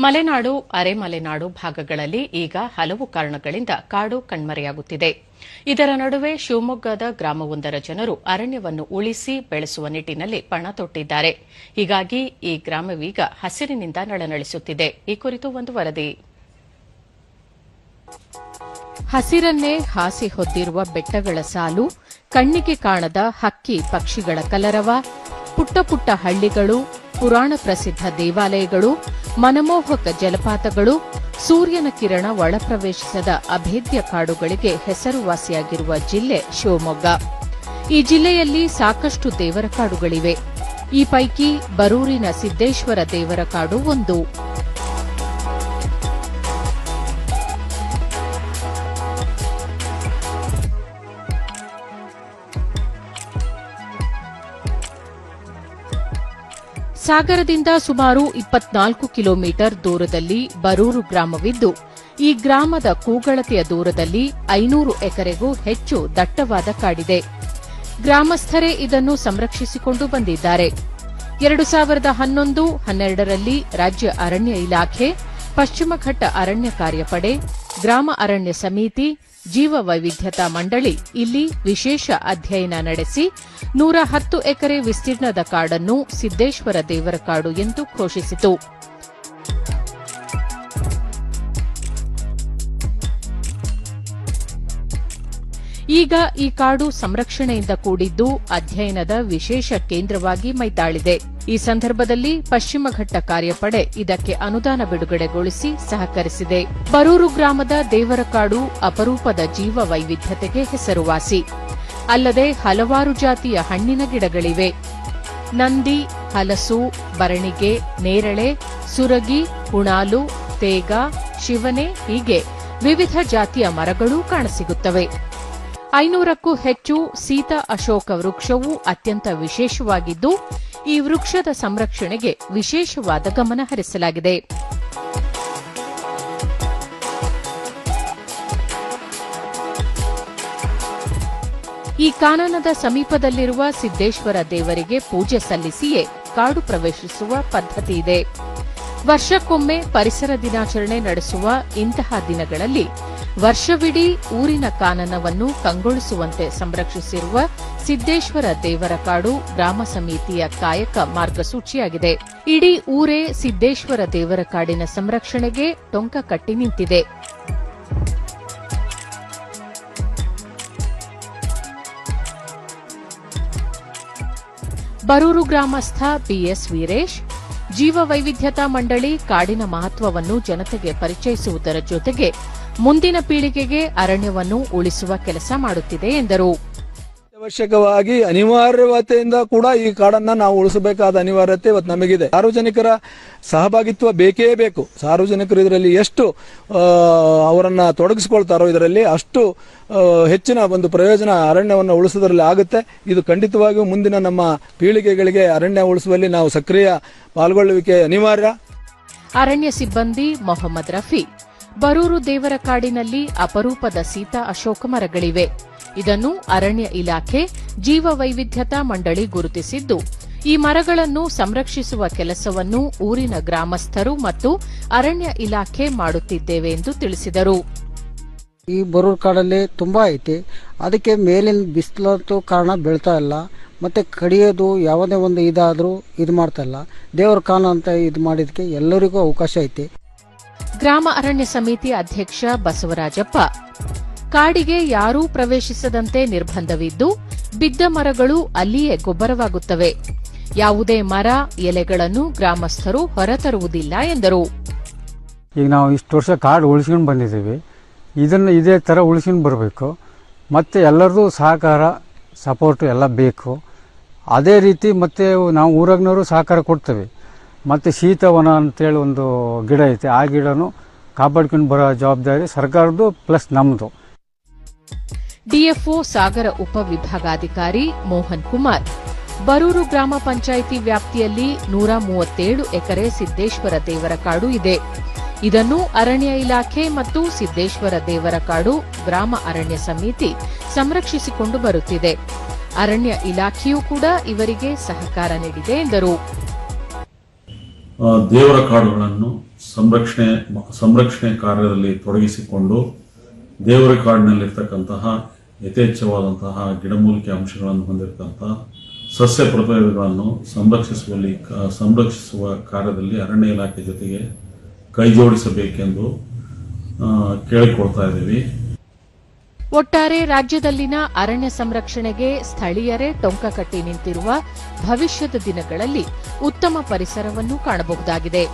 ಮಲೆನಾಡು, ಅರೆಮಲೆನಾಡು ಭಾಗಗಳಲ್ಲಿ ಈಗ ಹಲವು ಕಾರಣಗಳಿಂದ ಕಾಡು ಕಣ್ಮರೆಯಾಗುತ್ತಿದೆ. ಇದರ ನಡುವೆ ಶಿವಮೊಗ್ಗದ ಗ್ರಾಮವೊಂದರ ಜನರು ಅರಣ್ಯವನ್ನು ಉಳಿಸಿ ಬೆಳೆಸುವ ನಿಟ್ಟಿನಲ್ಲಿ ಪಣ ತೊಟ್ಟಿದ್ದಾರೆ. ಹೀಗಾಗಿ ಈ ಗ್ರಾಮವೀಗ ಹಸಿರಿನಿಂದ ನಳನಳಿಸುತ್ತಿದೆ. ಈ ಕುರಿತು ಒಂದು ವರದಿ. ಹಸಿರನ್ನೇ ಹಾಸಿ ಹೊದ್ದಿರುವ ಬೆಟ್ಟಗಳ ಸಾಲು, ಕಣ್ಣಿಗೆ ಕಾಣದ ಹಕ್ಕಿ ಪಕ್ಷಿಗಳ ಕಲರವ, ಪುಟ್ಟ ಪುಟ್ಟ ಹಳ್ಳಿಗಳು, ಪುರಾಣ ಪ್ರಸಿದ್ಧ ದೇವಾಲಯಗಳು, ಮನಮೋಹಕ ಜಲಪಾತಗಳು, ಸೂರ್ಯನ ಕಿರಣ ಒಳಪ್ರವೇಶಿಸದ ಅಭೇದ್ಯ ಕಾಡುಗಳಿಗೆ ಹೆಸರುವಾಸಿಯಾಗಿರುವ ಜಿಲ್ಲೆ ಶಿವಮೊಗ್ಗ. ಈ ಜಿಲ್ಲೆಯಲ್ಲಿ ಸಾಕಷ್ಟು ದೇವರ ಕಾಡುಗಳಿವೆ. ಈ ಪೈಕಿ ಬರೂರಿನ ಸಿದ್ದೇಶ್ವರ ದೇವರ ಕಾಡು ಒಂದು. ಸಾಗರದಿಂದ ಸುಮಾರು 24 ಕಿಲೋಮೀಟರ್ ದೂರದಲ್ಲಿ ಬರೂರು ಗ್ರಾಮವಿದ್ದು, ಈ ಗ್ರಾಮದ ಕೂಗಳತೆಯ ದೂರದಲ್ಲಿ 500 ಎಕರೆಗೂ ಹೆಚ್ಚು ದಟ್ಟವಾದ ಕಾಡಿದೆ. ಗ್ರಾಮಸ್ಥರೇ ಇದನ್ನು ಸಂರಕ್ಷಿಸಿಕೊಂಡು ಬಂದಿದ್ದಾರೆ. 2011-12ರಲ್ಲಿ ರಾಜ್ಯ ಅರಣ್ಯ ಇಲಾಖೆ, ಪಶ್ಚಿಮಘಟ್ಟ ಅರಣ್ಯ ಕಾರ್ಯಪಡೆ, ಗ್ರಾಮ ಅರಣ್ಯ ಸಮಿತಿ, ಜೀವ ವೈವಿಧ್ಯತಾ ಮಂಡಳಿ ಇಲ್ಲಿ ವಿಶೇಷ ಅಧ್ಯಯನ ನಡೆಸಿ 110 ಎಕರೆ ವಿಸ್ತೀರ್ಣದ ಕಾಡನ್ನು ಸಿದ್ದೇಶ್ವರ ದೇವರ ಕಾಡು ಎಂದು ಘೋಷಿಸಿತು. ಈಗ ಈ ಕಾಡು ಸಂರಕ್ಷಣೆಯಿಂದ ಕೂಡಿದ್ದು ಅಧ್ಯಯನದ ವಿಶೇಷ ಕೇಂದ್ರವಾಗಿ ಮೈತಾಳಿದೆ. ಈ ಸಂದರ್ಭದಲ್ಲಿ ಪಶ್ಚಿಮಘಟ್ಟ ಕಾರ್ಯಪಡೆ ಇದಕ್ಕೆ ಅನುದಾನ ಬಿಡುಗಡೆಗೊಳಿಸಿ ಸಹಕರಿಸಿದೆ. ಬರೂರು ಗ್ರಾಮದ ದೇವರ ಕಾಡು ಅಪರೂಪದ ಜೀವ ವೈವಿಧ್ಯತೆಗೆ ಹೆಸರುವಾಸಿ. ಅಲ್ಲದೆ ಹಲವಾರು ಜಾತಿಯ ಹಣ್ಣಿನ ಗಿಡಗಳಿವೆ. ನಂದಿ, ಹಲಸು, ಬರಣಿಗೆ, ನೇರಳೆ, ಸುರಗಿ, ಹುಣಾಲು, ತೇಗ, ಶಿವನೆ ಹೀಗೆ ವಿವಿಧ ಜಾತಿಯ ಮರಗಳೂ ಕಾಣಸಿಗುತ್ತವೆ. 500ಕ್ಕೂ ಹೆಚ್ಚು ಸೀತಾ ಅಶೋಕ ವೃಕ್ಷವು ಅತ್ಯಂತ ವಿಶೇಷವಾಗಿದ್ದು, ಈ ವೃಕ್ಷದ ಸಂರಕ್ಷಣೆಗೆ ವಿಶೇಷವಾದ ಗಮನ ಹರಿಸಲಾಗಿದೆ. ಈ ಕಾನನದ ಸಮೀಪದಲ್ಲಿರುವ ಸಿದ್ದೇಶ್ವರ ದೇವರಿಗೆ ಪೂಜೆ ಸಲ್ಲಿಸಿಯೇ ಕಾಡು ಪ್ರವೇಶಿಸುವ ಪದ್ಧತಿ ಇದೆ. ವರ್ಷಕ್ಕೊಮ್ಮೆ ಪರಿಸರ ದಿನಾಚರಣೆ ನಡೆಸುವ ಇಂತಹ ದಿನಗಳಲ್ಲಿ ವರ್ಷವಿಡೀ ಊರಿನ ಕಾನನವನ್ನು ಕಂಗೊಳಿಸುವಂತೆ ಸಂರಕ್ಷಿಸಿರುವ ಸಿದ್ದೇಶ್ವರ ದೇವರ ಕಾಡು ಗ್ರಾಮ ಸಮಿತಿಯ ಕಾಯಕ ಮಾರ್ಗಸೂಚಿಯಾಗಿದೆ. ಇಡೀ ಊರೇ ಸಿದ್ದೇಶ್ವರ ದೇವರ ಕಾಡಿನ ಸಂರಕ್ಷಣೆಗೆ ಟೊಂಕ ಕಟ್ಟಿ ನಿಂತಿದೆ. ಬರೂರು ಗ್ರಾಮಸ್ಥ ಬಿಎಸ್ ವೀರೇಶ್, ಜೀವ ವೈವಿಧ್ಯತಾ ಮಂಡಳಿ ಕಾಡಿನ ಮಹತ್ವವನ್ನು ಜನತೆಗೆ ಪರಿಚಯಿಸುವುದರ ಜೊತೆಗೆ ಮುಂದಿನ ಪೀಳಿಗೆಗೆ ಅರಣ್ಯವನ್ನು ಉಳಿಸುವ ಕೆಲಸ ಮಾಡುತ್ತಿದೆ ಎಂದರು. ಅವಶ್ಯಕವಾಗಿ ಅನಿವಾರ್ಯತೆಯಿಂದ ಕೂಡ ಈ ಕಾಡನ್ನ ನಾವು ಉಳಿಸಬೇಕಾದ ಅನಿವಾರ್ಯತೆ ಇವತ್ತು ನಮಗಿದೆ. ಸಾರ್ವಜನಿಕರ ಸಹಭಾಗಿತ್ವ ಬೇಕೇ ಬೇಕು. ಸಾರ್ವಜನಿಕರು ಇದರಲ್ಲಿ ಎಷ್ಟು ಅವರನ್ನ ತೊಡಗಿಸಿಕೊಳ್ತಾರೋ ಇದರಲ್ಲಿ ಅಷ್ಟು ಹೆಚ್ಚಿನ ಒಂದು ಪ್ರಯೋಜನ ಅರಣ್ಯವನ್ನು ಉಳಿಸುವುದರಲ್ಲಿ ಆಗುತ್ತೆ. ಇದು ಖಂಡಿತವಾಗಿಯೂ ಮುಂದಿನ ನಮ್ಮ ಪೀಳಿಗೆಗಳಿಗೆ ಅರಣ್ಯ ಉಳಿಸುವಲ್ಲಿ ನಾವು ಸಕ್ರಿಯ ಪಾಲ್ಗೊಳ್ಳುವಿಕೆ ಅನಿವಾರ್ಯ. ಅರಣ್ಯ ಸಿಬ್ಬಂದಿ ಮೊಹಮ್ಮದ್ ರಫಿ, ಬರೂರು ದೇವರ ಕಾಡಿನಲ್ಲಿ ಅಪರೂಪದ ಸೀತಾ ಅಶೋಕ ಮರಗಳಿವೆ. ಇದನ್ನು ಅರಣ್ಯ ಇಲಾಖೆ, ಜೀವ ವೈವಿಧ್ಯತಾ ಮಂಡಳಿ ಗುರುತಿಸಿದ್ದು, ಈ ಮರಗಳನ್ನು ಸಂರಕ್ಷಿಸುವ ಕೆಲಸವನ್ನು ಊರಿನ ಗ್ರಾಮಸ್ಥರು ಮತ್ತು ಅರಣ್ಯ ಇಲಾಖೆ ಮಾಡುತ್ತಿದ್ದೇವೆ ಎಂದು ತಿಳಿಸಿದರು. ಈ ಬರೂರು ಕಾಡಲ್ಲಿ ತುಂಬಾ ಐತಿ. ಅದಕ್ಕೆ ಮೇಲಿನ ಬಿಸಿಲಂತೂ ಕಾರಣ ಬೀಳ್ತಾ ಇಲ್ಲ. ಮತ್ತೆ ಕಡಿಯೋದು ಯಾವುದೇ ಒಂದು ಇದಾದ್ರೂ ಇದು ಮಾಡ್ತಾ ಇಲ್ಲ. ದೇವರ ಕಾನ ಅಂತ ಇದು ಮಾಡಿದಕ್ಕೆ ಎಲ್ಲರಿಗೂ ಅವಕಾಶ ಐತಿ. ಗ್ರಾಮ ಅರಣ್ಯ ಸಮಿತಿ ಅಧ್ಯಕ್ಷ ಬಸವರಾಜಪ್ಪ, ಕಾಡಿಗೆ ಯಾರೂ ಪ್ರವೇಶಿಸದಂತೆ ನಿರ್ಬಂಧವಿದ್ದು, ಬಿದ್ದ ಮರಗಳು ಅಲ್ಲಿಯೇ ಗೊಬ್ಬರವಾಗುತ್ತವೆ. ಯಾವುದೇ ಮರ, ಎಲೆಗಳನ್ನು ಗ್ರಾಮಸ್ಥರು ಹೊರತರುವುದಿಲ್ಲ ಎಂದರು. ಈಗ ನಾವು ಇಷ್ಟು ವರ್ಷ ಕಾಡು ಉಳಿಸ್ಕೊಂಡು ಬಂದಿದ್ದೀವಿ. ಇದನ್ನು ಇದೇ ಥರ ಉಳಿಸ್ಕೊಂಡು ಬರಬೇಕು. ಮತ್ತು ಎಲ್ಲರದು ಸಹಕಾರ, ಸಪೋರ್ಟು ಎಲ್ಲ ಬೇಕು. ಅದೇ ರೀತಿ ಮತ್ತೆ ನಾವು ಊರಾಗ್ನವರು ಸಹಕಾರ ಕೊಡ್ತೇವೆ. ಮತ್ತು ಶೀತವನ ಅಂತೇಳಿ ಒಂದು ಗಿಡ ಐತೆ. ಆ ಗಿಡನೂ ಕಾಪಾಡ್ಕೊಂಡು ಬರೋ ಜವಾಬ್ದಾರಿ ಸರ್ಕಾರದ್ದು ಪ್ಲಸ್ ನಮ್ಮದು. ಡಿಎಫ್ಒ ಸಾಗರ ಉಪವಿಭಾಗಾಧಿಕಾರಿ ಮೋಹನ್ ಕುಮಾರ್, ಬರೂರು ಗ್ರಾಮ ಪಂಚಾಯಿತಿ ವ್ಯಾಪ್ತಿಯಲ್ಲಿ 137 ಎಕರೆ ಸಿದ್ದೇಶ್ವರ ದೇವರ ಕಾಡು ಇದೆ. ಇದನ್ನು ಅರಣ್ಯ ಇಲಾಖೆ ಮತ್ತು ಸಿದ್ದೇಶ್ವರ ದೇವರ ಕಾಡು ಗ್ರಾಮ ಅರಣ್ಯ ಸಮಿತಿ ಸಂರಕ್ಷಿಸಿಕೊಂಡು ಬರುತ್ತಿದೆ. ಅರಣ್ಯ ಇಲಾಖೆಯೂ ಕೂಡ ಇವರಿಗೆ ಸಹಕಾರ ನೀಡಿದೆ ಎಂದರು. ದೇವರ ಕಾಡುಗಳನ್ನು ಸಂರಕ್ಷಣೆ ಕಾರ್ಯದಲ್ಲಿ ತೊಡಗಿಸಿಕೊಂಡು ದೇವರ ಕಾಡಿನಲ್ಲಿರ್ತಕ್ಕಂತಹ ಯಥೇಚ್ಛವಾದಂತಹ ಗಿಡಮೂಲಿಕೆ ಅಂಶಗಳನ್ನು ಹೊಂದಿರತಕ್ಕಂತಹ ಸಸ್ಯ ಪ್ರಭೇದಗಳನ್ನು ಸಂರಕ್ಷಿಸುವ ಕಾರ್ಯದಲ್ಲಿ ಅರಣ್ಯ ಇಲಾಖೆ ಜೊತೆಗೆ ಕೈಜೋಡಿಸಬೇಕೆಂದು ಕೇಳಿಕೊಳ್ತಾ ಇದ್ದೀವಿ. ಒಟ್ಟಾರೆ ರಾಜ್ಯದಲ್ಲಿನ ಅರಣ್ಯ ಸಂರಕ್ಷಣೆಗೆ ಸ್ಥಳೀಯರೇ ಟೊಂಕ ಕಟ್ಟಿ ನಿಂತಿರುವ ಭವಿಷ್ಯದ ದಿನಗಳಲ್ಲಿ ಉತ್ತಮ ಪರಿಸರವನ್ನು ಕಾಣಬಹುದಾಗಿದೆ.